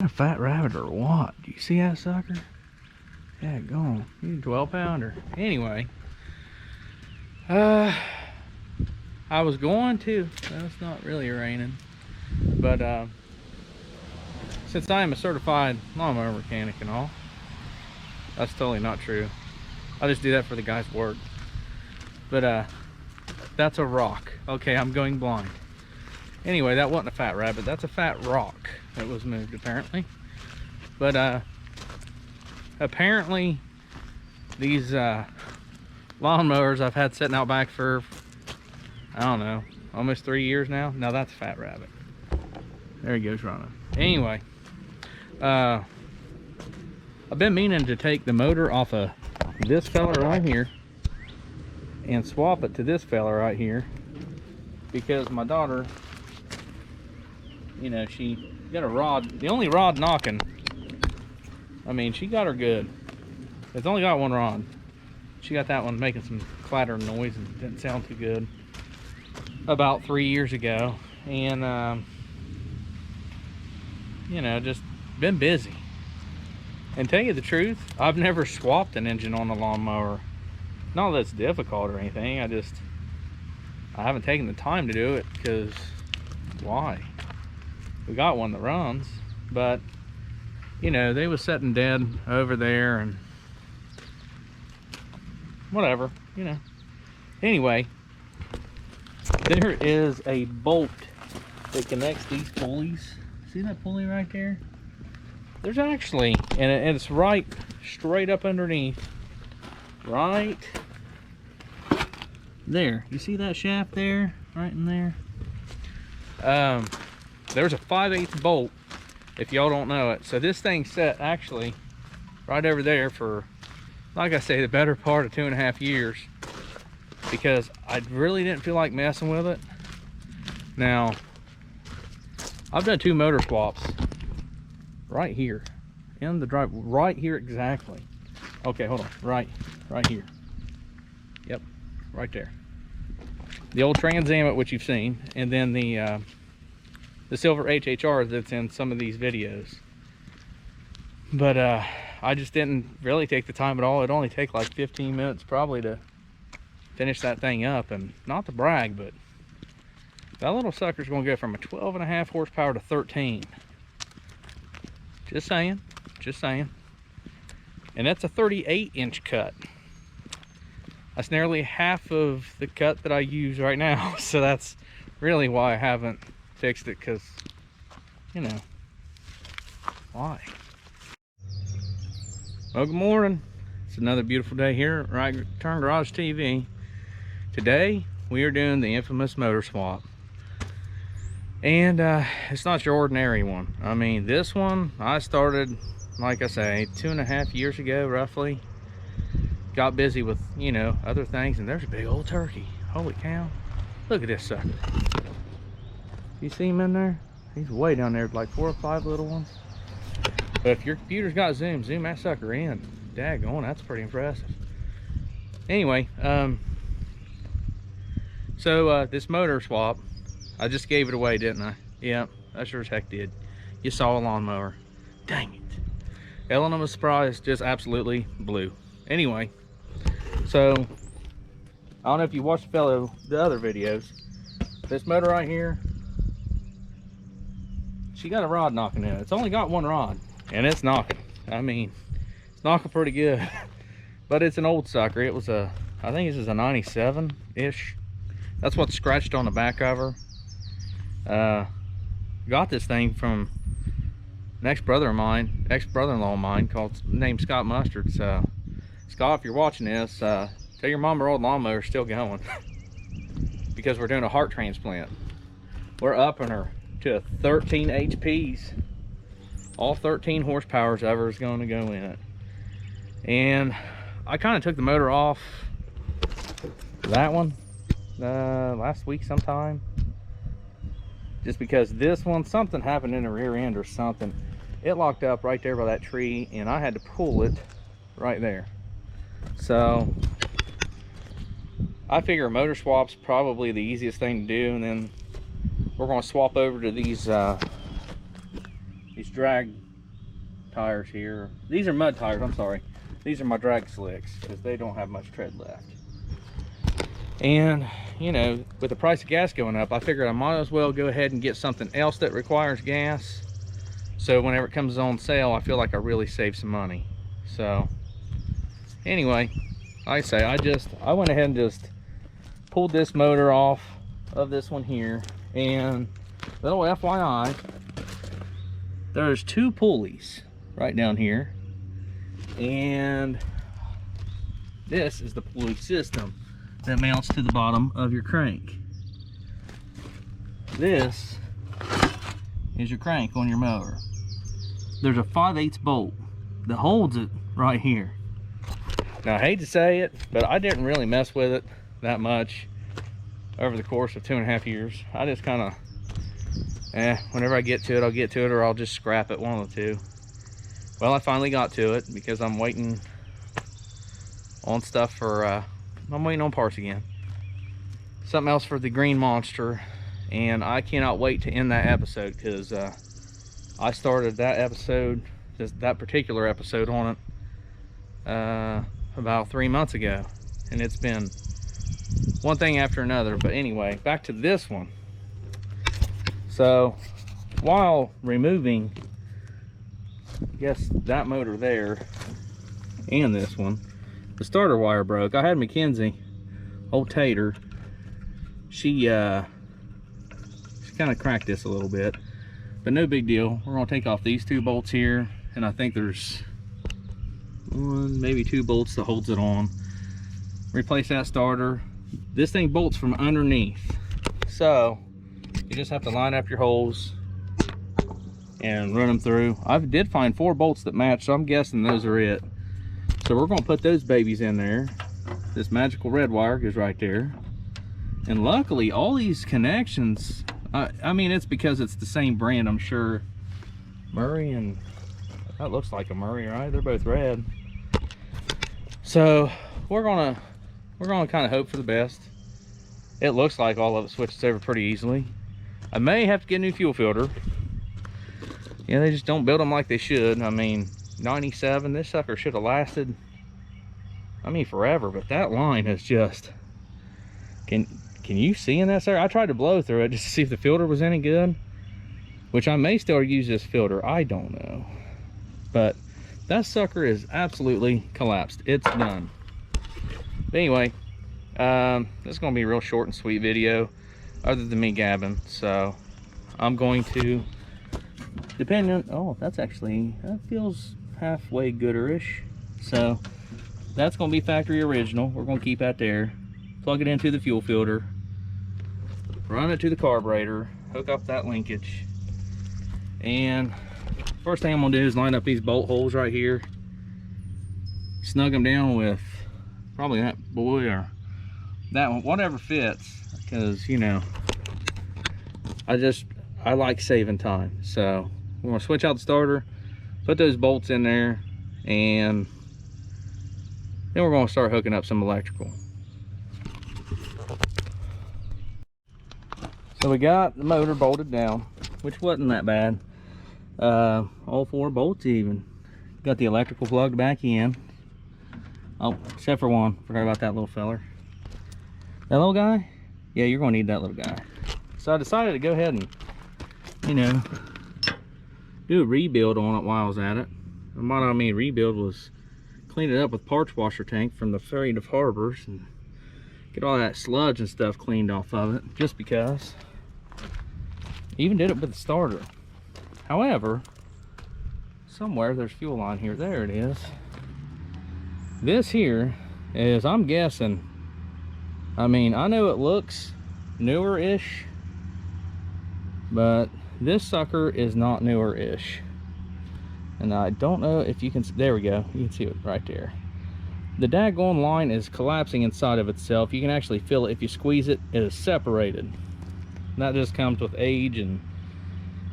a fat rabbit or what? Do you see that sucker? Yeah, go on. He's a 12-pounder. Anyway, I was going to. Well, it's not really raining, but since I am a certified lawnmower mechanic and all, that's totally not true. I just do that for the guy's work. But that's a rock. Okay, I'm going blind. Anyway, that wasn't a fat rabbit. That's a fat rock that was moved apparently. But apparently these lawnmowers I've had sitting out back for, I don't know, almost 3 years now. Now that's a fat rabbit. There he goes running. Anyway, I've been meaning to take the motor off of this fella right here and swap it to this fella right here, because my daughter, you know, she got a rod, the only rod knocking. I mean, she got her good. It's only got one rod. She got that one making some clattering noise and didn't sound too good about 3 years ago. And you know, just been busy. And tell you the truth, I've never swapped an engine on a lawnmower. Not that it's difficult or anything, I haven't taken the time to do it, because why? We got one that runs, but you know, they was sitting dead over there and whatever, you know. Anyway, there is a bolt that connects these pulleys. See that pulley right there? There's actually, and it's right straight up underneath, right there. You see that shaft there, right in there? There's a 5/8 bolt, if y'all don't know it. So this thing's set actually right over there for, like I say, the better part of 2.5 years, because I really didn't feel like messing with it. Now, I've done 2 motor swaps right here in the drive, right here exactly. Okay, hold on, right here. Yep, right there. The old Trans Am, which you've seen, and then the silver HHR that's in some of these videos. But I just didn't really take the time at all. It'd only take like 15 minutes probably to finish that thing up. And not to brag, but that little sucker's gonna go from a 12.5 horsepower to 13. Just saying, just saying. And that's a 38-inch cut. That's nearly half of the cut that I use right now. So that's really why I haven't fixed it, because, you know, why? Well, good morning. It's another beautiful day here at Right Turn Garage TV. Today, we are doing the infamous motor swap. And it's not your ordinary one. I mean, this one I started, like I say, 2.5 years ago roughly. Got busy with, you know, other things, and there's a big old turkey. Holy cow. Look at this sucker. You see him in there? He's way down there, like 4 or 5 little ones. But if your computer's got zoom that sucker in. Daggone, that's pretty impressive. Anyway, so this motor swap, I just gave it away, didn't I? Yeah, I sure as heck did. You saw a lawnmower. Dang it. Ellen was surprised, just absolutely blew. Anyway, so I don't know if you watched the other videos. This motor right here, she got a rod knocking in it. It's only got one rod, and it's knocking. I mean, it's knocking pretty good. But it's an old sucker. It was a, I think this is a 97-ish. That's what's scratched on the back of her. Got this thing from an ex-brother-in-law of mine, named Scott Mustard. So Scott, if you're watching this, tell your mom our old lawnmower's still going. Because we're doing a heart transplant. We're upping her to 13 HPs. All 13 horsepowers ever is going to go in it. And I kind of took the motor off that one last week sometime, just because this one, something happened in the rear end or something. It locked up right there by that tree, and I had to pull it right there. So I figure a motor swap's probably the easiest thing to do, and then we're going to swap over to these drag tires here. These are mud tires, I'm sorry. These are my drag slicks because they don't have much tread left. And, you know, with the price of gas going up, I figured I might as well go ahead and get something else that requires gas. So whenever it comes on sale, I feel like I really save some money. So, anyway, like I say, I went ahead and just pulled this motor off of this one here. And little FYI, there's 2 pulleys right down here. And this is the pulley system that mounts to the bottom of your crank. This is your crank on your mower. There's a 5/8 bolt that holds it right here. Now I hate to say it, but I didn't really mess with it that much over the course of 2.5 years. I just kind of, whenever I get to it, I'll get to it, or I'll just scrap it, one of the two. Well, I finally got to it because I'm waiting on stuff for, I'm waiting on parts again. Something else for the green monster, and I cannot wait to end that episode because I started that episode, that particular episode on it about 3 months ago, and it's been one thing after another. But anyway, back to this one. So while removing, I guess, that motor there and this one, the starter wire broke. I had Mackenzie, old Tater, she kind of cracked this a little bit, but no big deal. We're going to take off these 2 bolts here, and I think there's 1, maybe 2 bolts that holds it on. Replace that starter. This thing bolts from underneath, so you just have to line up your holes and run them through. I did find 4 bolts that match, so I'm guessing those are it. So we're going to put those babies in there. This magical red wire goes right there. And luckily, all these connections, I mean, it's because it's the same brand, I'm sure. Murray, and that looks like a Murray, right? They're both red. So we're gonna kind of hope for the best. It looks like all of it switches over pretty easily. I may have to get a new fuel filter. Yeah, they just don't build them like they should. I mean, 97, this sucker should have lasted, I mean, forever. But that line is just, can you see in that, sir? I tried to blow through it just to see if the filter was any good, which I may still use this filter, I don't know. But that sucker is absolutely collapsed. It's done. But anyway, this is going to be a real short and sweet video other than me gabbing. So I'm going to, depending on, oh, that's actually, that feels halfway gooderish. So that's going to be factory original. We're going to keep that there. Plug it into the fuel filter, run it to the carburetor, hook up that linkage, and first thing I'm going to do is line up these bolt holes right here, snug them down with probably that boy or that one, whatever fits, because, you know, I like saving time. So we're going to switch out the starter, put those bolts in there, and then we're going to start hooking up some electrical. So we got the motor bolted down, which wasn't that bad. All 4 bolts even. Got the electrical plugged back in. Oh, except for one. Forgot about that little feller. That little guy? Yeah, you're going to need that little guy. So I decided to go ahead and, you know, do a rebuild on it while I was at it. And what I mean rebuild was clean it up with parts washer tank from the Freight of Harbors and get all that sludge and stuff cleaned off of it, just because. Even did it with the starter. However, somewhere there's fuel line here. There it is. This here is, I'm guessing, I mean, I know it looks newer-ish, but this sucker is not newer-ish. And I don't know if you can, there we go, you can see it right there. The daggone line is collapsing inside of itself. You can actually feel it if you squeeze it. It is separated. And that just comes with age, and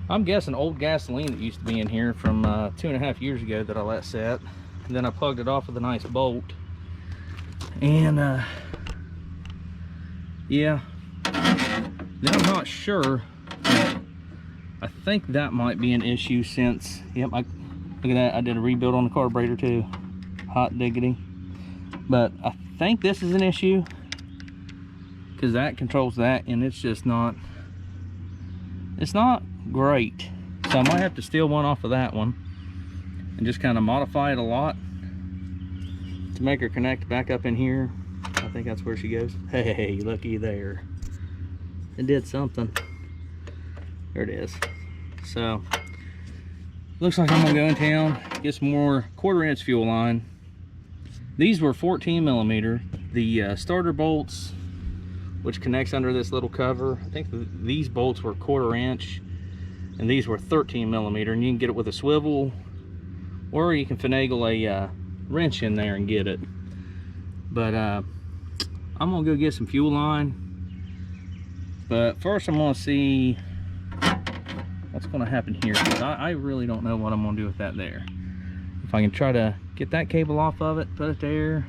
I'm guessing old gasoline that used to be in here from 2.5 years ago that I let set. And then I plugged it off with a nice bolt. And yeah, then I'm not sure. I think that might be an issue since, yep, Look at that, I did a rebuild on the carburetor too. Hot diggity. But I think this is an issue because that controls that, and it's just not, it's not great. So I might have to steal one off of that one and just kind of modify it a lot to make her connect back up in here. I think that's where she goes. Hey, looky there. It did something. There it is. So, looks like I'm gonna go in town, get some more 1/4 inch fuel line. These were 14 millimeter. The starter bolts, which connects under this little cover, I think these bolts were 1/4 inch, and these were 13 millimeter, and you can get it with a swivel, or you can finagle a wrench in there and get it. But I'm gonna go get some fuel line. But first I'm gonna see what's gonna happen here, because I really don't know what I'm gonna do with that there. If I can try to get that cable off of it, put it there,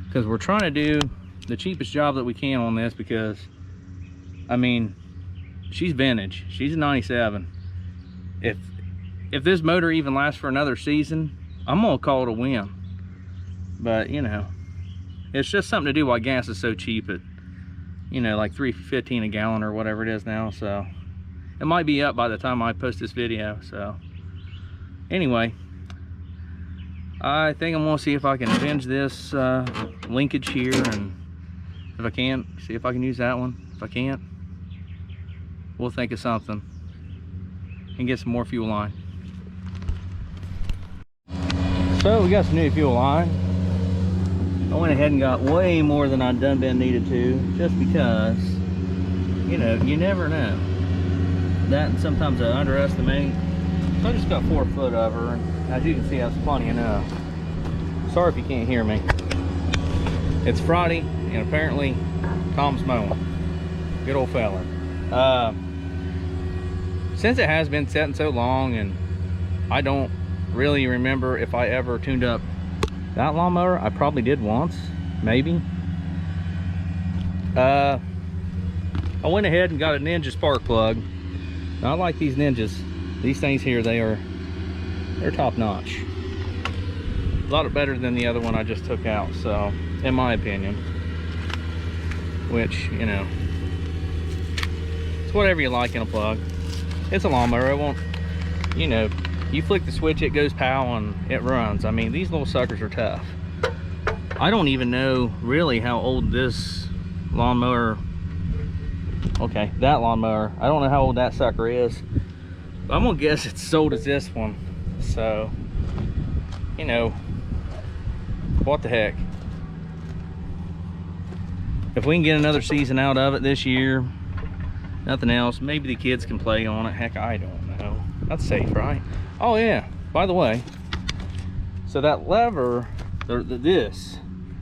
because we're trying to do the cheapest job that we can on this, because I mean, she's vintage, she's a 97. If this motor even lasts for another season, I'm gonna call it a win. But you know, it's just something to do while gas is so cheap at, you know, like $3.15 a gallon or whatever it is now. So it might be up by the time I post this video. So anyway, I think I'm gonna see if I can avenge this linkage here, and if I can, see if I can use that one. If I can't, we'll think of something and get some more fuel line. So we got some new fuel line. I went ahead and got way more than I'd done been needed to, just because, you know, you never know. That, and sometimes I underestimate. So I just got 4 foot of her, and as you can see, that's plenty enough. Sorry if you can't hear me. It's Friday, and apparently Tom's mowing. Good old fella. Since it has been setting so long, and I don't really remember if I ever tuned up that lawnmower. I probably did once, maybe. I went ahead and got a Ninja spark plug. Now, I like these Ninjas. These things here, they're top notch. A lot better than the other one I just took out, so, in my opinion. Which, you know, it's whatever you like in a plug. It's a lawnmower, it won't, you know, you flick the switch, it goes pow and it runs. I mean, these little suckers are tough. I don't even know really how old this lawnmower, okay, that lawnmower, I don't know how old that sucker is. But I'm gonna guess it's as old as this one. So, you know, what the heck. If we can get another season out of it this year, nothing else, maybe the kids can play on it. Heck, I don't know. That's safe, right? Oh yeah, by the way, so that lever, this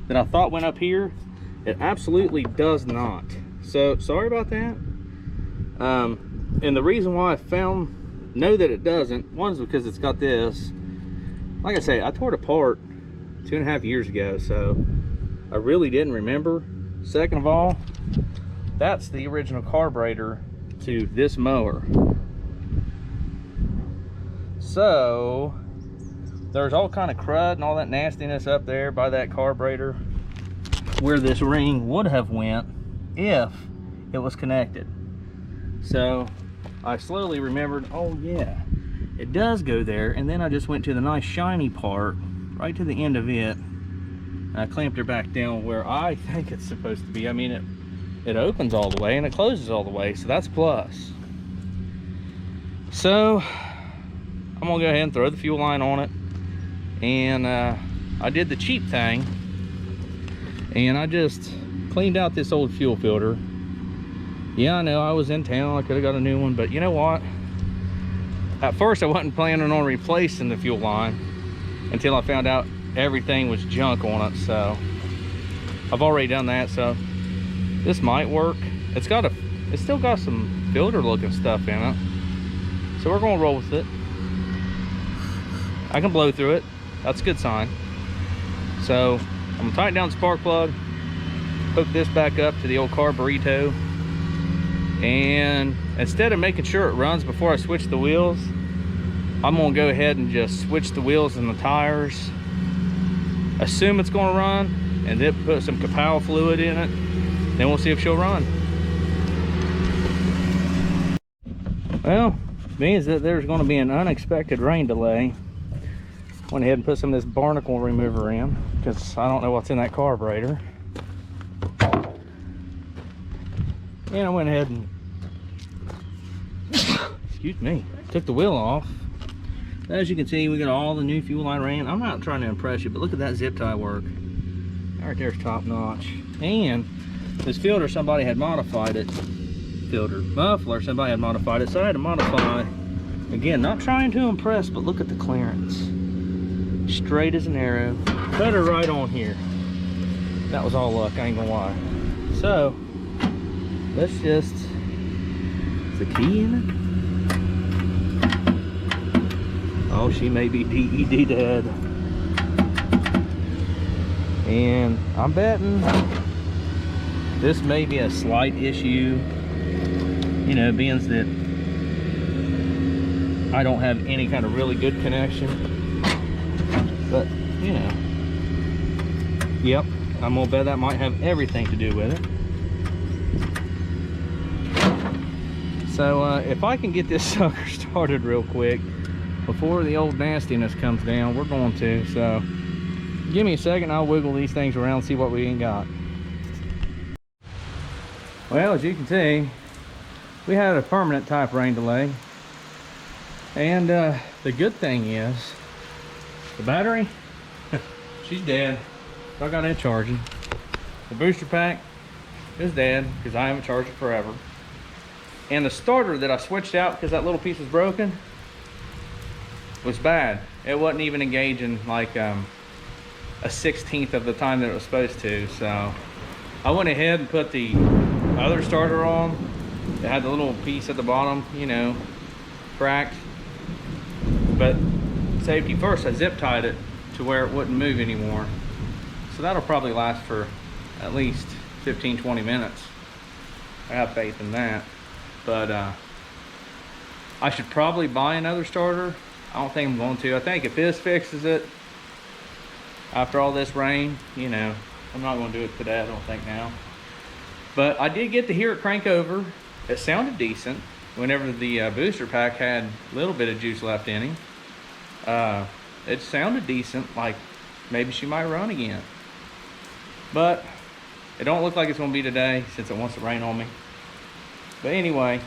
that I thought went up here, it absolutely does not. So sorry about that. And the reason why I know that it doesn't, one is because it's got this. Like I say, I tore it apart 2.5 years ago, so I really didn't remember. Second of all, that's the original carburetor to this mower. So there's all kind of crud and all that nastiness up there by that carburetor where this ring would have went if it was connected. So I slowly remembered, oh yeah, it does go there. And then I just went to the nice shiny part right to the end of it, and I clamped her back down where I think it's supposed to be. I mean, it opens all the way and it closes all the way, so that's plus. So I'm gonna go ahead and throw the fuel line on it, and I did the cheap thing, and I just cleaned out this old fuel filter. Yeah, I know I was in town, I could have got a new one, but you know what, at first I wasn't planning on replacing the fuel line until I found out everything was junk on it. So I've already done that, so this might work. It's still got some filter looking stuff in it, so we're gonna roll with it. I can blow through it, that's a good sign. So I'm gonna tighten down the spark plug, hook this back up to the old carburetor, and instead of making sure it runs before I switch the wheels, I'm I'm gonna go ahead and just switch the wheels and the tires, assume it's gonna run, and then put some Kapow fluid in it. Then we'll see if she'll run. Well, means that there's going to be an unexpected rain delay. Went ahead and put some of this barnacle remover in because I don't know what's in that carburetor. And I went ahead and excuse me, took the wheel off. As you can see, we got all the new fuel line ran. I'm not trying to impress you, but look at that zip tie work. Right there's top notch. And this filter, somebody had modified it. Filter muffler, somebody had modified it, so I had to modify. Again, not trying to impress, but look at the clearance. Straight as an arrow. Put her right on here. That was all luck, I ain't gonna lie. So, let's just, is the key in it? Oh, she may be DED dead. And I'm betting this may be a slight issue, you know, being that I don't have any kind of really good connection. But, you know, yep, I'm gonna bet that might have everything to do with it. So if I can get this sucker started real quick before the old nastiness comes down, we're going to. So give me a second, I'll wiggle these things around, see what we ain't got. Well, as you can see, we had a permanent type rain delay. And the good thing is, the battery, she's dead. So I got it charging. The booster pack is dead because I haven't charged it forever. And the starter that I switched out because that little piece was broken was bad. It wasn't even engaging like a 1/16 of the time that it was supposed to. So I went ahead and put the other starter on. It had the little piece at the bottom, you know, cracked. But safety first, I zip tied it to where it wouldn't move anymore. So that'll probably last for at least 15-20 minutes. I have faith in that. But I should probably buy another starter. I don't think I'm going to. I think if this fixes it after all this rain, you know, I'm not going to do it today, I don't think now. But I did get to hear it crank over. It sounded decent whenever the booster pack had a little bit of juice left in him. It sounded decent, like maybe she might run again. But it don't look like it's going to be today since it wants to rain on me. But anyway,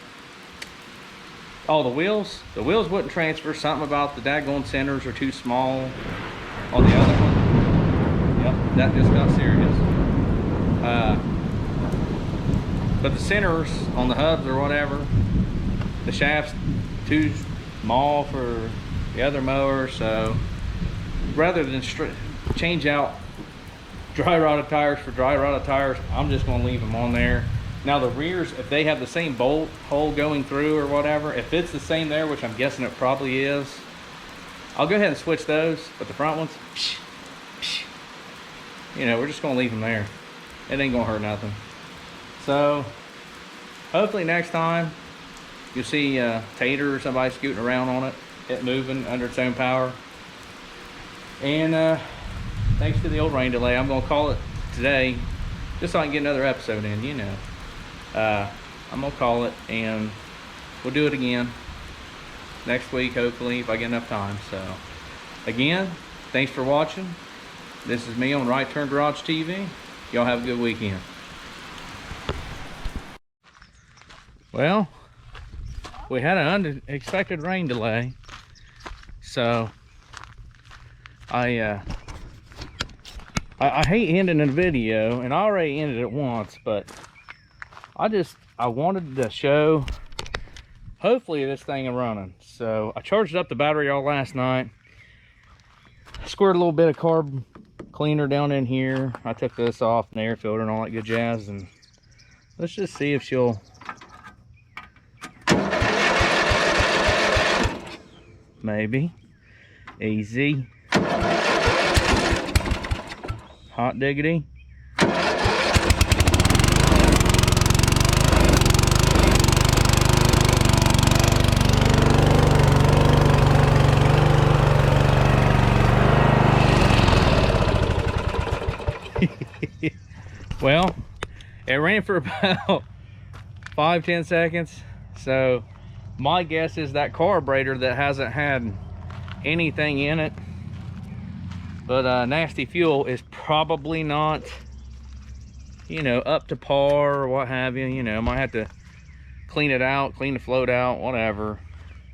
oh, the wheels wouldn't transfer. Something about the daggone centers are too small on the other one. Yep, that just got serious. But the centers on the hubs or whatever, the shaft's too small for the other mower. So rather than change out dry rotted tires for dry rotted tires, I'm just going to leave them on there. Now the rears, if they have the same bolt hole going through or whatever, if it's the same there, which I'm guessing it probably is, I'll go ahead and switch those. But the front ones, you know, we're just going to leave them there. It ain't going to hurt nothing. So hopefully next time you'll see Tater or somebody scooting around on it, it moving under its own power. And thanks to the old rain delay, I'm going to call it today just so I can get another episode in, you know. I'm going to call it, and we'll do it again next week, hopefully, if I get enough time. So, again, thanks for watching. This is me on Right Turn Garage TV. Y'all have a good weekend. Well, we had an unexpected rain delay, so I hate ending a video, and I already ended it once, but I wanted to show, hopefully this thing is running. So I charged up the battery all last night, squirted a little bit of carb cleaner down in here. I took this off, an air filter and all that good jazz, and let's just see if she'll, maybe, easy. Hot diggity. Well, it ran for about 5-10 seconds. So my guess is that carburetor that hasn't had anything in it but nasty fuel is probably not, you know, up to par or what have you. You know, might have to clean it out, clean the float out, whatever,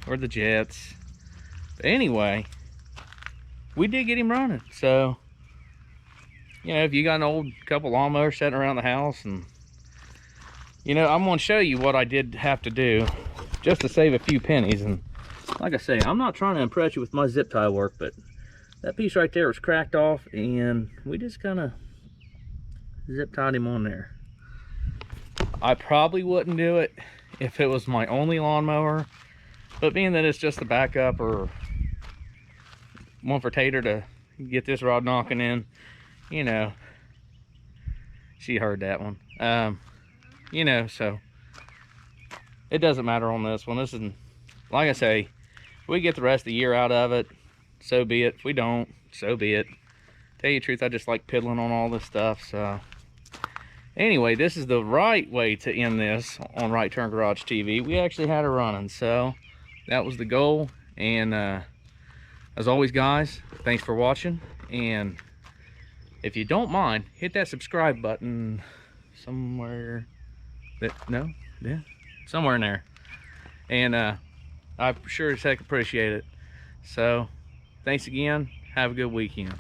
or the jets. But anyway, we did get him running. So, you know, if you got an old couple lawnmowers sitting around the house, and you know, I'm going to show you what I did have to do just to save a few pennies. And like I say, I'm not trying to impress you with my zip tie work, but that piece right there was cracked off, and we just kind of zip tied him on there. I probably wouldn't do it if it was my only lawnmower, but being that it's just a backup or one for Tater to get this rod knocking in, you know, she heard that one. You know, so it doesn't matter on this one. This is, like I say, if we get the rest of the year out of it, so be it. If we don't, so be it. Tell you the truth, I just like piddling on all this stuff. So anyway, this is the right way to end this on Right Turn Garage TV. We actually had her running, so that was the goal. And as always, guys, thanks for watching. And if you don't mind, hit that subscribe button somewhere. No, yeah, somewhere in there. And I sure as heck appreciate it. So thanks again. Have a good weekend.